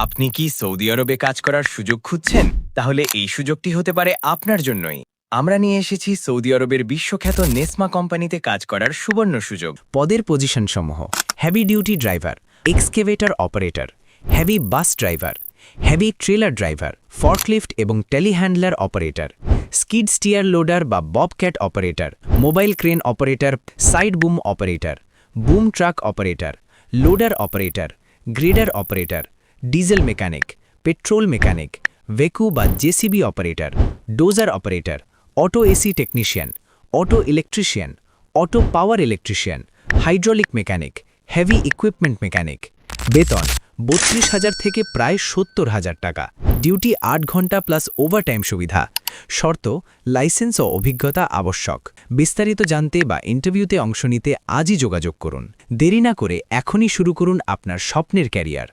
আপনি কি সৌদি আরবে কাজ করার সুযোগ খুঁজছেন? তাহলে এই সুযোগটি হতে পারে আপনার জন্যই। আমরা নিয়ে এসেছি সৌদি আরবের বিশ্বখ্যাত নেসমা কোম্পানিতে কাজ করার সুবর্ণ সুযোগ। পদের পজিশনসমূহ: heavy duty driver, excavator operator, heavy bus driver, heavy trailer driver, forklift এবং telehandler operator, skid steer loader বা bobcat operator, mobile crane operator, side boom operator, boom truck operator, loader operator, grader operator, diesel mechanic, petrol mechanic, ভেকু বা JCB operator, dozer operator, auto AC technician, auto electrician, auto power electrician, hydraulic mechanic, heavy equipment mechanic. বেতন ৩২,০০০ থেকে প্রায় ৭০,০০০ টাকা। Duty ৮ ঘন্টা plus overtime সুবিধা। শর্ত: লাইসেন্স ও অভিজ্ঞতা আবশ্যক। বিস্তারিত জানতে বা ইন্টারভিউতে অংশ নিতে আজই যোগাযোগ করুন। দেরি না করে এখনই শুরু করুন আপনার স্বপ্নের ক্যারিয়ার।